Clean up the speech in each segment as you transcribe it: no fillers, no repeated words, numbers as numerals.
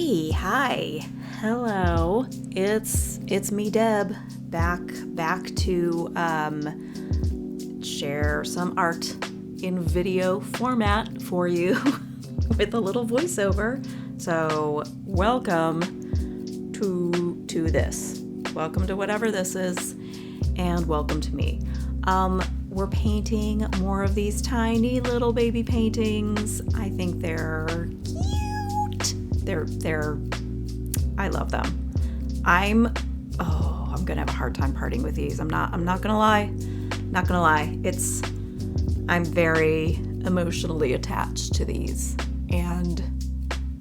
Hey, hi, hello. It's me, Deb, back to share some art in video format for you with a little voiceover. So welcome to this. Welcome to whatever this is, and welcome to me. We're painting more of these tiny little baby paintings. I think they're cute. They're I love them. I'm gonna have a hard time parting with these. I'm not gonna lie. I'm very emotionally attached to these. And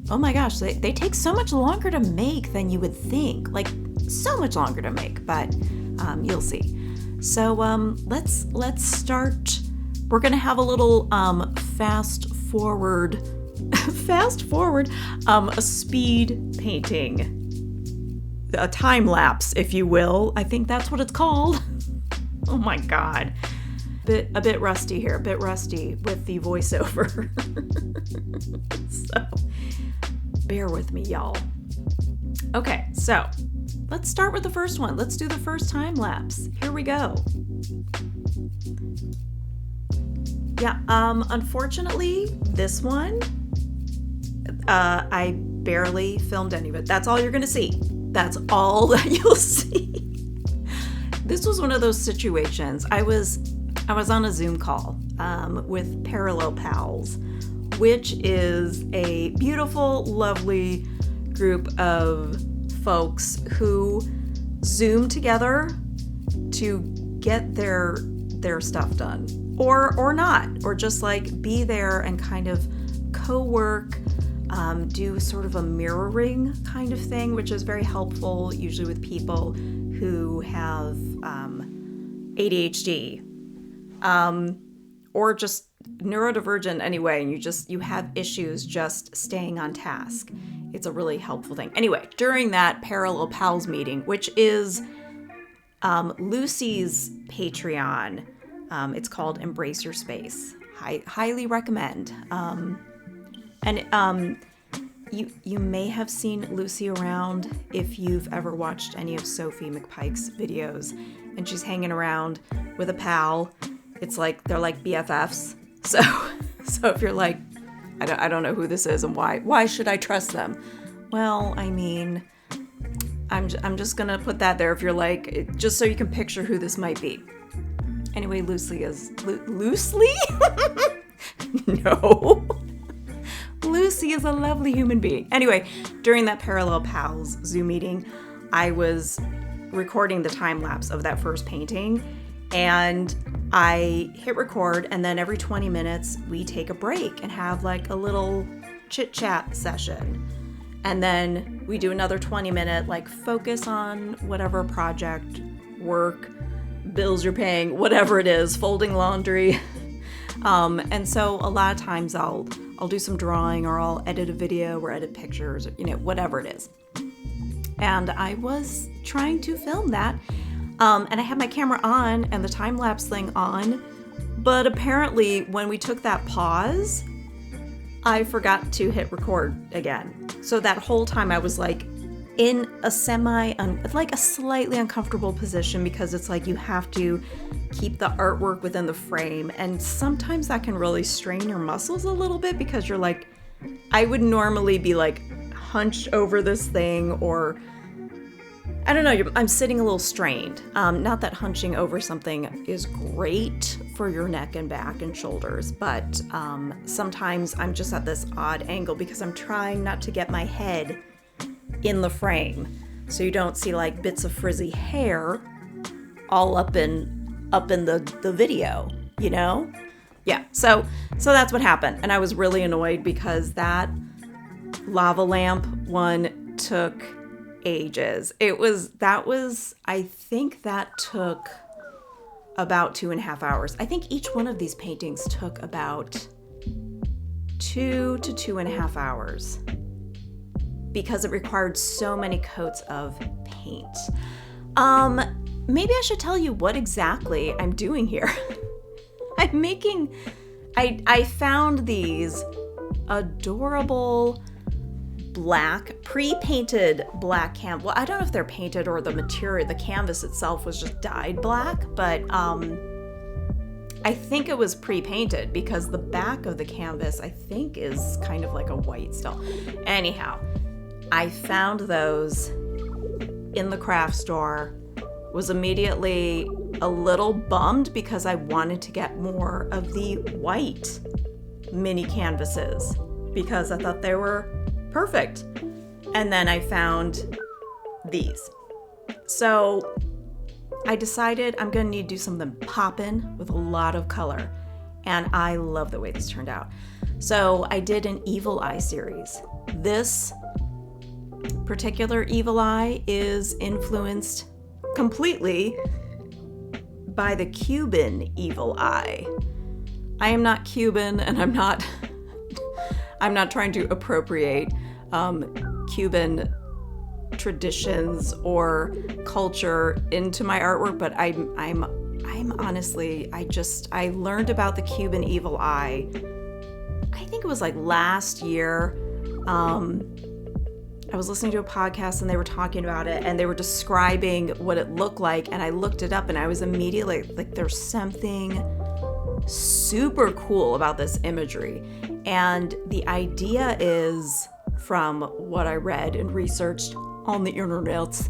oh my gosh, they take so much longer to make than you would think. Like so much longer to make, but you'll see. So let's start. We're gonna have a little fast forward, a speed painting, a time lapse, if you will. I think that's what it's called. Oh my god, a bit rusty here, with the voiceover. So bear with me, y'all. Okay, so let's start with the first one. Let's do the first time lapse. Here we go. Yeah, unfortunately, this one, I barely filmed any of it. That's all you're gonna see. That's all that you'll see. This was one of those situations. I was on a Zoom call with Parallel Pals, which is a beautiful, lovely group of folks who Zoom together to get their stuff done, or not, or just like be there and kind of co-work, do sort of a mirroring kind of thing, which is very helpful usually with people who have ADHD, or just neurodivergent anyway, and you have issues just staying on task. It's a really helpful thing. Anyway, during that Parallel Pals meeting, which is Lucy's Patreon, it's called Embrace Your Space. Highly recommend. You may have seen Lucy around if you've ever watched any of Sophie McPike's videos, and she's hanging around with a pal. It's like they're like BFFs. So if you're like, I don't know who this is and why should I trust them? Well, I mean, I'm just gonna put that there if you're like, just so you can picture who this might be. Anyway, Lucy is loosely? No. Lucy is a lovely human being. Anyway, during that Parallel Pals Zoom meeting, I was recording the time lapse of that first painting, and I hit record, and then every 20 minutes we take a break and have like a little chit chat session. And then we do another 20-minute like focus on whatever project, work, bills you're paying, whatever it is, folding laundry. And so a lot of times I'll do some drawing, or I'll edit a video or edit pictures, or, whatever it is. And I was trying to film that. And I had my camera on and the time-lapse thing on, but apparently when we took that pause, I forgot to hit record again. So that whole time I was like in a like a slightly uncomfortable position, because it's like you have to keep the artwork within the frame, and sometimes that can really strain your muscles a little bit, because you're like, I would normally be like hunched over this thing, or I don't know, I'm sitting a little strained. Not that hunching over something is great for your neck and back and shoulders, but sometimes I'm just at this odd angle because I'm trying not to get my head in the frame, so you don't see like bits of frizzy hair all up in the video, Yeah, so that's what happened, and I was really annoyed because that lava lamp one took ages. I think that took about 2.5 hours. I think each one of these paintings took about 2 to 2.5 hours, because it required so many coats of paint. Maybe I should tell you what exactly I'm doing here. I found these adorable black, pre-painted black canvas. Well, I don't know if they're painted or the material, the canvas itself was just dyed black, but I think it was pre-painted because the back of the canvas, I think, is kind of like a white still. Anyhow, I found those in the craft store, was immediately a little bummed because I wanted to get more of the white mini canvases because I thought they were perfect. And then I found these. So I decided I'm gonna need to do something poppin' with a lot of color. And I love the way this turned out. So I did an Evil Eye series. This particular Evil Eye is influenced completely by the Cuban Evil Eye. I am not Cuban, and I'm not trying to appropriate Cuban traditions or culture into my artwork, but I'm honestly, I learned about the Cuban Evil Eye, I think it was like last year. I was listening to a podcast and they were talking about it and they were describing what it looked like, and I looked it up and I was immediately like, there's something super cool about this imagery. And the idea is, from what I read and researched on the internet,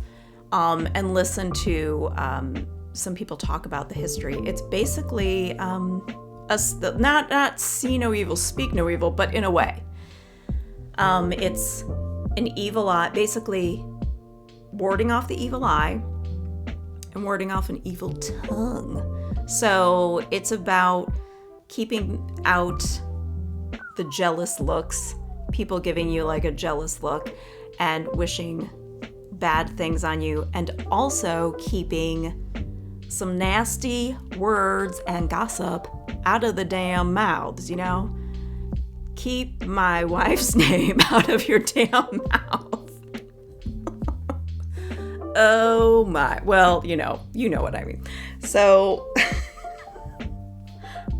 and listened to some people talk about the history, it's basically not see no evil, speak no evil, but in a way. It's an evil eye, basically warding off the evil eye and warding off an evil tongue. So it's about keeping out the jealous looks, people giving you like a jealous look and wishing bad things on you, and also keeping some nasty words and gossip out of the damn mouths, you know? Keep my wife's name out of your damn mouth. Oh my. Well, you know what I mean. So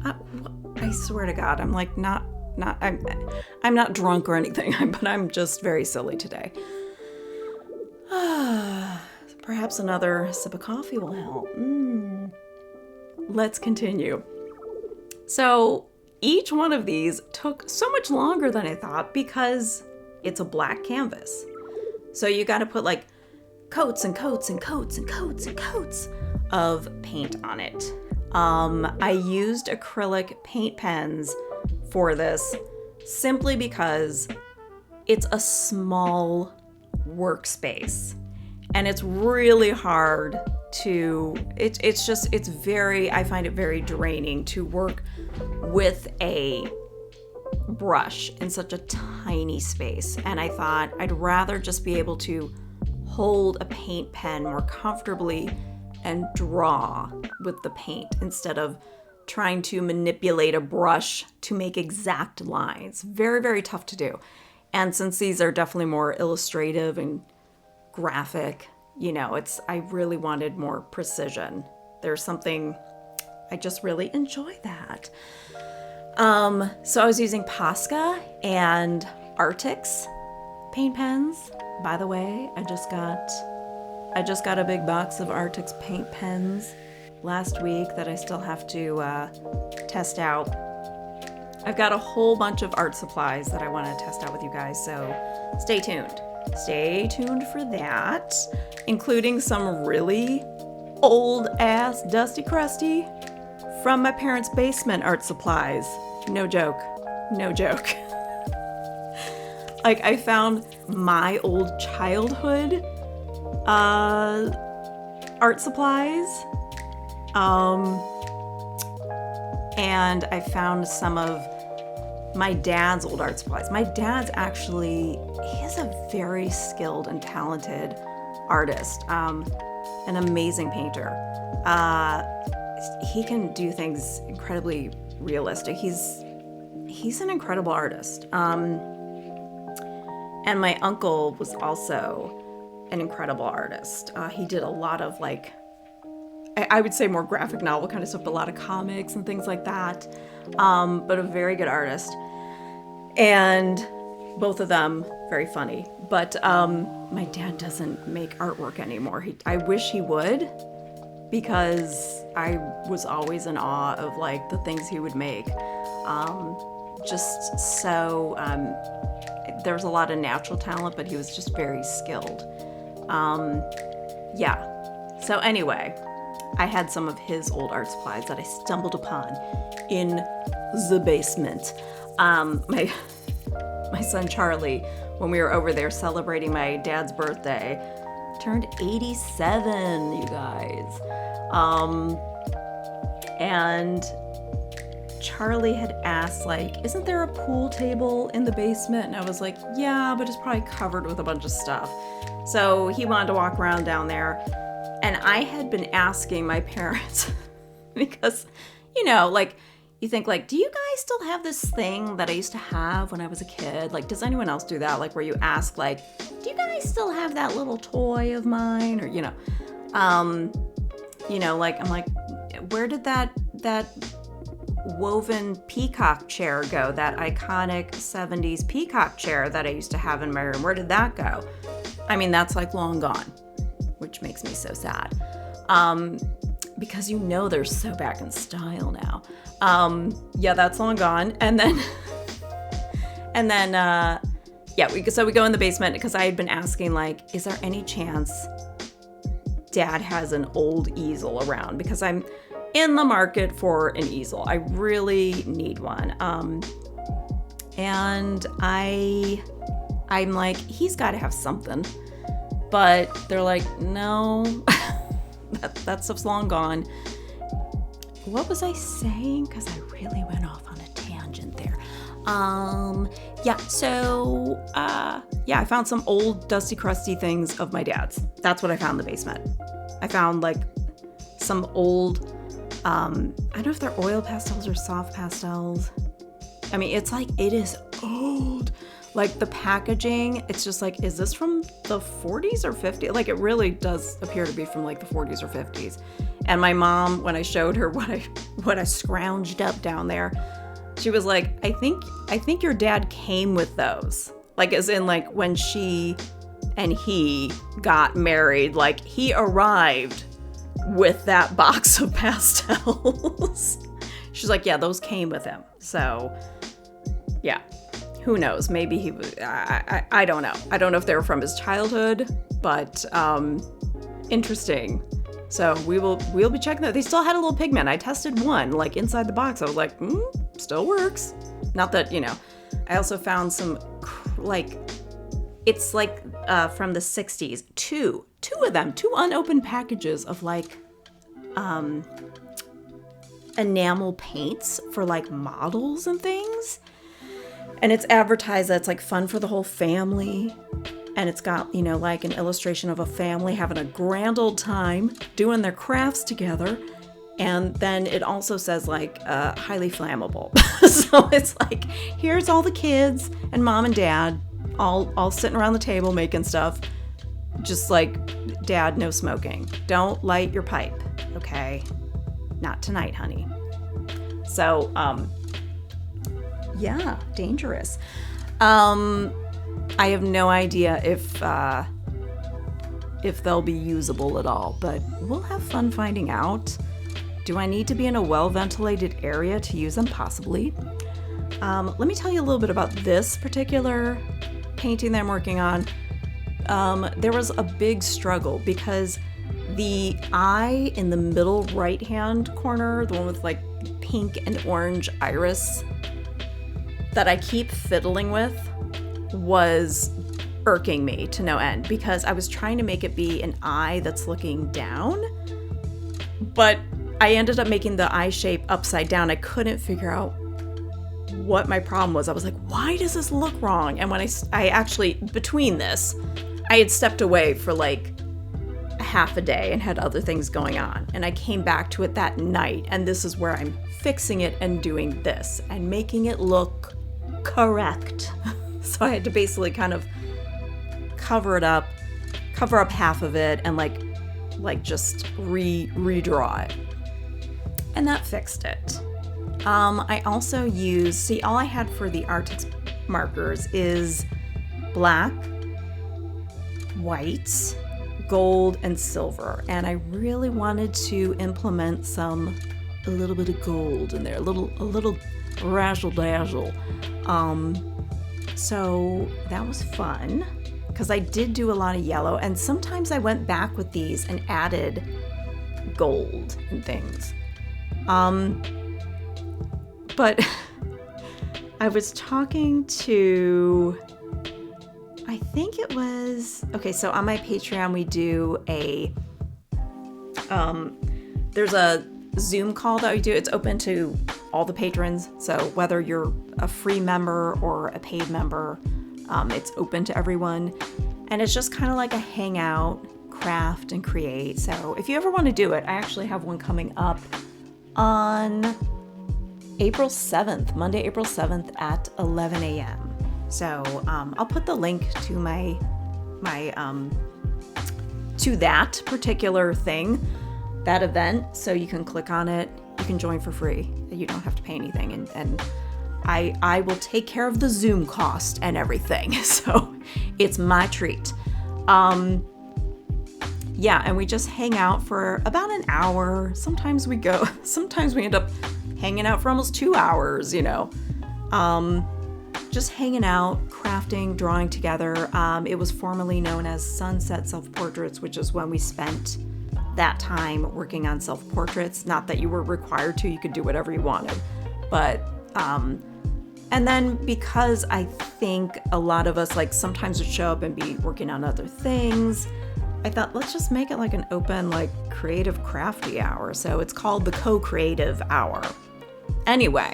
I swear to God, I'm like I'm not drunk or anything, but I'm just very silly today. Perhaps another sip of coffee will help. Let's continue. So each one of these took so much longer than I thought because it's a black canvas. So you got to put like coats and coats and coats and coats and coats of paint on it. I used acrylic paint pens for this simply because it's a small workspace and it's really hard to, I find it very draining to work with a brush in such a tiny space. And I thought I'd rather just be able to hold a paint pen more comfortably and draw with the paint instead of trying to manipulate a brush to make exact lines. Very, very tough to do. And since these are definitely more illustrative and graphic, I really wanted more precision. There's something, I just really enjoy that. So I was using Posca and Artix paint pens. By the way, I just got a big box of Artix paint pens last week that I still have to test out. I've got a whole bunch of art supplies that I want to test out with you guys, so stay tuned. Stay tuned for that, including some really old-ass, dusty crusty from my parents' basement art supplies. No joke. No joke. Like, I found my old childhood art supplies, and I found some of my dad's old art supplies. My dad's he's a very skilled and talented artist, an amazing painter. He can do things incredibly realistic. He's an incredible artist. And my uncle was also an incredible artist. He did a lot of I would say more graphic novel kind of stuff, but a lot of comics and things like that. But a very good artist. And both of them very funny. But my dad doesn't make artwork anymore. I wish he would, because I was always in awe of like the things he would make. Just so there's a lot of natural talent, but he was just very skilled. Yeah. So anyway, I had some of his old art supplies that I stumbled upon in the basement. My son Charlie, when we were over there celebrating my dad's birthday, turned 87, you guys. And Charlie had asked, like, isn't there a pool table in the basement? And I was like, yeah, but it's probably covered with a bunch of stuff. So he wanted to walk around down there. And I had been asking my parents, because, you know, like, you think, like, do you guys still have this thing that I used to have when I was a kid? Like, does anyone else do that? Like, where you ask, like, do you guys still have that little toy of mine? Or, like, I'm like, where did that woven peacock chair go? That iconic 70s peacock chair that I used to have in my room. Where did that go? I mean, that's like long gone, which makes me so sad. Because they're so back in style now. Yeah, that's long gone. And then, we go in the basement because I had been asking, like, is there any chance Dad has an old easel around? Because I'm in the market for an easel. I really need one. And I'm like, he's got to have something. But they're like, no, that stuff's long gone. What was I saying? Because I really went off on a tangent there. I found some old dusty, crusty things of my dad's. That's what I found in the basement. I found like some old, I don't know if they're oil pastels or soft pastels. I mean, it is old. Like the packaging, it's just like, is this from the 40s or 50s? Like, it really does appear to be from like the 40s or 50s. And my mom, when I showed her what I scrounged up down there, she was like, I think your dad came with those. Like, as in, like, when she and he got married, like, he arrived with that box of pastels. She's like, yeah, those came with him. So, yeah. Who knows? Maybe he was, I don't know. I don't know if they were from his childhood, but interesting. So we'll be checking that. They still had a little pigment. I tested one, like, inside the box. I was like, still works. Not that, I also found some, like, it's like from the 60s. Two of them, two unopened packages of, like, enamel paints for, like, models and things. And it's advertised that it's like fun for the whole family. And it's got, like an illustration of a family having a grand old time doing their crafts together. And then it also says like highly flammable. So it's like, here's all the kids and mom and dad all sitting around the table making stuff. Just like, Dad, no smoking. Don't light your pipe, okay? Not tonight, honey. So, yeah, dangerous. I have no idea if they'll be usable at all, but we'll have fun finding out. Do I need to be in a well-ventilated area to use them? Possibly. Let me tell you a little bit about this particular painting that I'm working on. There was a big struggle because the eye in the middle right-hand corner, the one with like pink and orange iris, that I keep fiddling with, was irking me to no end because I was trying to make it be an eye that's looking down, but I ended up making the eye shape upside down. I couldn't figure out what my problem was. I was like, why does this look wrong? And when I actually, between this, I had stepped away for like a half a day and had other things going on. And I came back to it that night, and this is where I'm fixing it and doing this and making it look correct. So I had to basically kind of cover up half of it and like just redraw it. And that fixed it. I also used, all I had for the Artix markers is black, white, gold, and silver. And I really wanted to implement a little bit of gold in there, a little razzle dazzle. So that was fun because I did do a lot of yellow, and sometimes I went back with these and added gold and things. But I was talking to, I think it was, okay, so on my Patreon we do there's a Zoom call that we do. It's open to all the patrons. So whether you're a free member or a paid member, it's open to everyone. And it's just kind of like a hangout, craft and create. So if you ever want to do it, I actually have one coming up on April 7th, Monday, April 7th at 11 a.m. So I'll put the link to my to that particular thing, that event, so you can click on it. You can join for free. You don't have to pay anything, and I will take care of the Zoom cost and everything. So it's my treat. Yeah, and we just hang out for about an hour. Sometimes we end up hanging out for almost 2 hours, you know. Just hanging out, crafting, drawing together. It was formerly known as Sunset Self-Portraits, which is when we spent that time working on self-portraits. Not that you were required to, you could do whatever you wanted. But, and then because I think a lot of us, like, sometimes would show up and be working on other things, I thought, let's just make it like an open, like, creative crafty hour. So it's called the Co-Creative Hour. Anyway,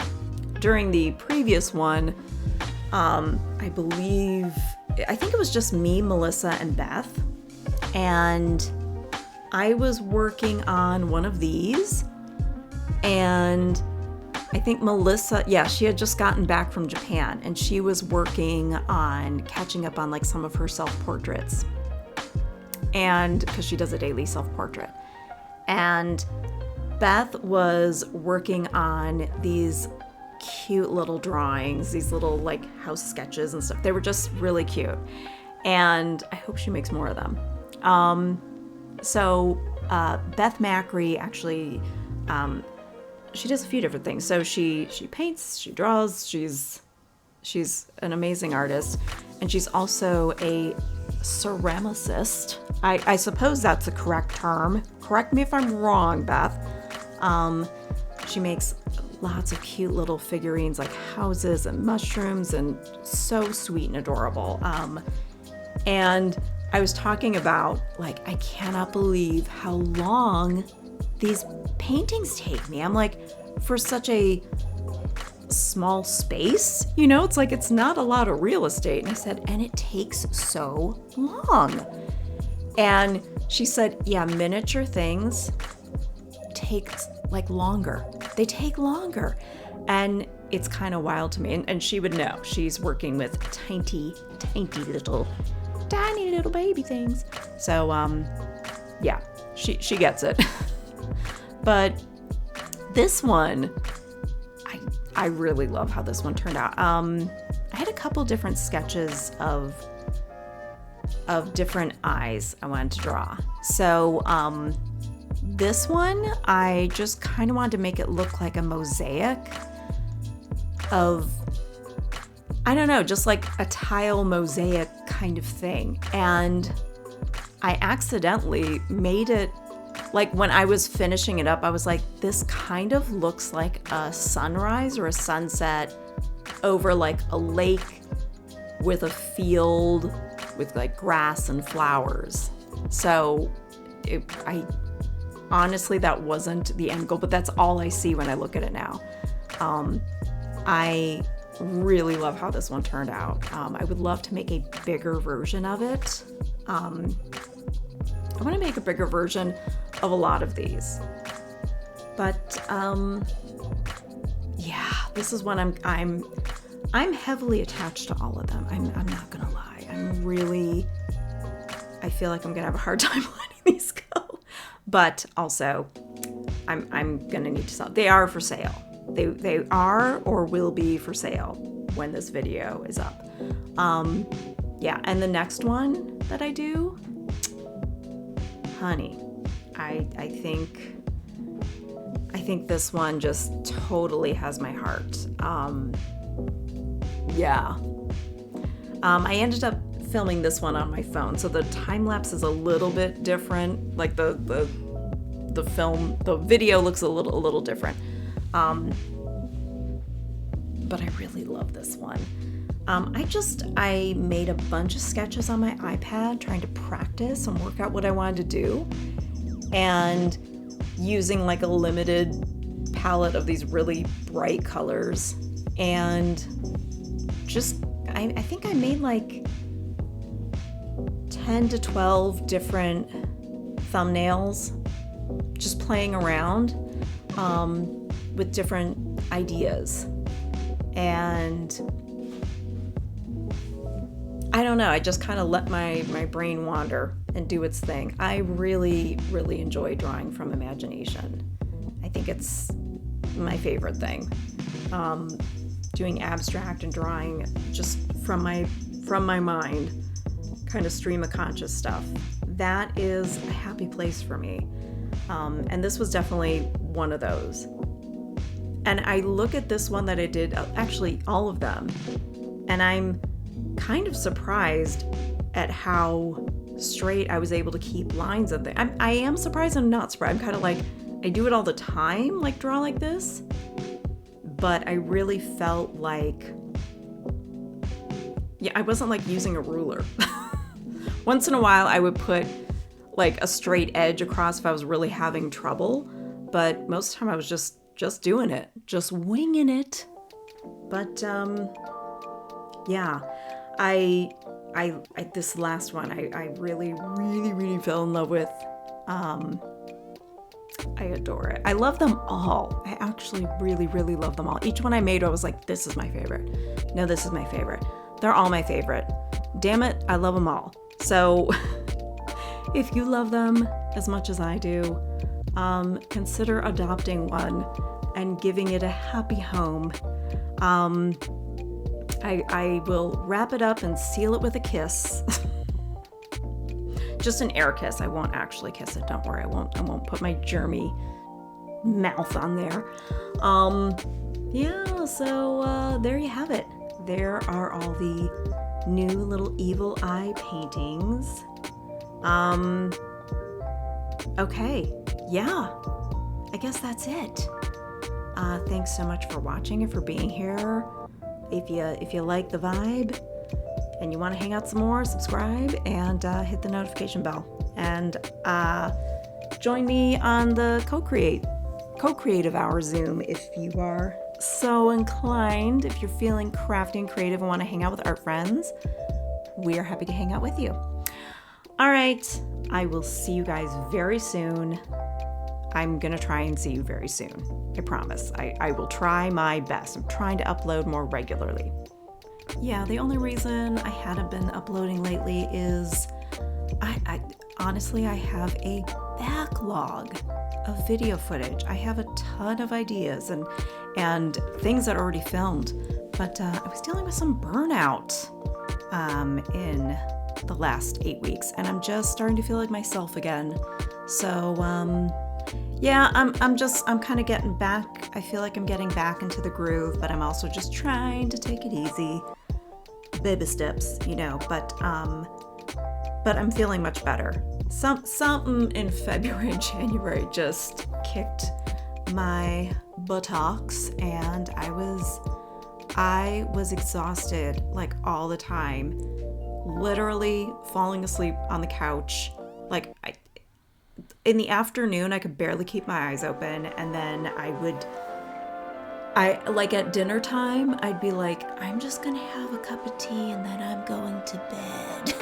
during the previous one, I think it was just me, Melissa, and Beth. And I was working on one of these. And I think Melissa, she had just gotten back from Japan. And she was working on catching up on, like, some of her self-portraits. And because she does a daily self-portrait. And Beth was working on these cute little drawings, these little, like, house sketches and stuff. They were just really cute. And I hope she makes more of them. So Beth Macri actually, she does a few different things. So she paints, she draws, she's an amazing artist. And she's also a ceramicist. I suppose that's the correct term. Correct me if I'm wrong, Beth. She makes lots of cute little figurines, like houses and mushrooms, and so sweet and adorable. And I was talking about, like, I cannot believe how long these paintings take me. I'm like, for such a small space, you know, it's like, it's not a lot of real estate. And I said, and it takes so long. And she said, yeah, miniature things take, like, longer. They take longer. And it's kind of wild to me. And she would know. She's working with tiny little baby things. So, yeah, she gets it. But this one, I really love how this one turned out. I had a couple different sketches of different eyes I wanted to draw. So, this one, I just kind of wanted to make it look like a mosaic of, I don't know, just like a tile mosaic kind of thing. And I accidentally made it, like, when I was finishing it up, I was like, this kind of looks like a sunrise or a sunset over, like, a lake with a field with, like, grass and flowers. So honestly, that wasn't the end goal, but that's all I see when I look at it now. I really love how this one turned out. I would love to make a bigger version of it. I want to make a bigger version of a lot of these. But yeah, this is one I'm heavily attached to all of them. I'm not gonna lie. I feel like I'm gonna have a hard time letting these go. But also, I'm gonna need to sell. They are for sale. They are or will be for sale when this video is up. Yeah, and the next one that I do, honey, I think this one just totally has my heart. Yeah. I ended up filming this one on my phone, so the time lapse is a little bit different. Like the video looks a little different. But I really love this one. I made a bunch of sketches on my iPad trying to practice and work out what I wanted to do, and using like a limited palette of these really bright colors, and just I think I made like 10 to 12 different thumbnails just playing around with different ideas. And I don't know, I just kind of let my brain wander and do its thing. I really, really enjoy drawing from imagination. I think it's my favorite thing. Doing abstract and drawing just from my mind, kind of stream of conscious stuff. That is a happy place for me. And this was definitely one of those. And I look at this one that I did, actually all of them, and I'm kind of surprised at how straight I was able to keep lines of it. I am surprised and not surprised. I'm kind of like, I do it all the time, like draw like this, but I really felt like, yeah, I wasn't like using a ruler. Once in a while I would put like a straight edge across if I was really having trouble, but most of the time I was just doing it, just winging it. But yeah, I this last one I really fell in love with. I adore it. I love them all. I actually really love them all. Each one I made, I was like, this is my favorite. No, this is my favorite. They're all my favorite. Damn it, I love them all. So if you love them as much as I do, consider adopting one and giving it a happy home. I will wrap it up and seal it with a kiss. Just an air kiss. I won't actually kiss it. Don't worry. I won't put my germy mouth on there. Yeah, so there you have it. There are all the new little evil eye paintings. Okay. Yeah. I guess that's it. Thanks so much for watching and for being here. If you like the vibe and you want to hang out some more, subscribe and hit the notification bell. And join me on the co-creative hour Zoom if you are so inclined. If you're feeling crafty and creative and want to hang out with art friends, we are happy to hang out with you. All right, I will see you guys very soon. I'm gonna try and see you very soon. I promise. I will try my best. I'm trying to upload more regularly. Yeah, the only reason I hadn't been uploading lately is I honestly have a backlog of video footage. I have a ton of ideas and things that are already filmed, but I was dealing with some burnout in the last 8 weeks, and I'm just starting to feel like myself again. So yeah, I'm kind of getting back. I feel like I'm getting back into the groove, but I'm also just trying to take it easy. Baby steps, but I'm feeling much better. Something in February and January just kicked my buttocks, and I was exhausted like all the time, literally falling asleep on the couch. Like in the afternoon, I could barely keep my eyes open, and then like at dinner time, I'd be like, I'm just gonna have a cup of tea and then I'm going to bed.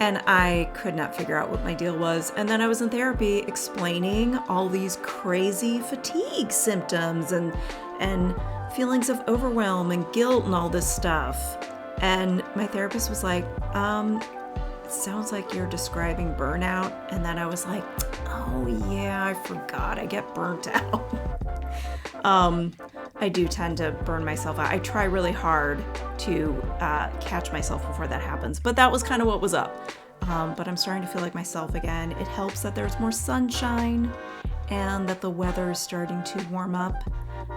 And I could not figure out what my deal was. And then I was in therapy explaining all these crazy fatigue symptoms and feelings of overwhelm and guilt and all this stuff. And my therapist was like, it sounds like you're describing burnout. And then I was like, oh yeah, I forgot I get burnt out. I do tend to burn myself out. I try really hard to catch myself before that happens, but that was kind of what was up. But I'm starting to feel like myself again. It helps that there's more sunshine and that the weather is starting to warm up.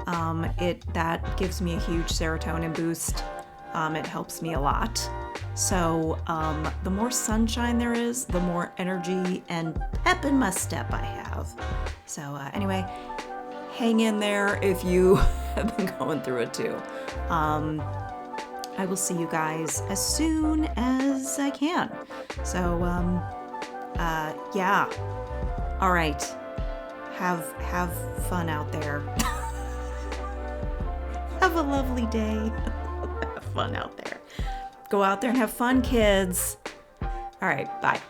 That gives me a huge serotonin boost. It helps me a lot. So the more sunshine there is, the more energy and pep in my step I have. So anyway, hang in there if you have been going through it too. I will see you guys as soon as I can. So yeah. All right. Have fun out there. Have a lovely day. Have fun out there. Go out there and have fun, kids. All right, bye.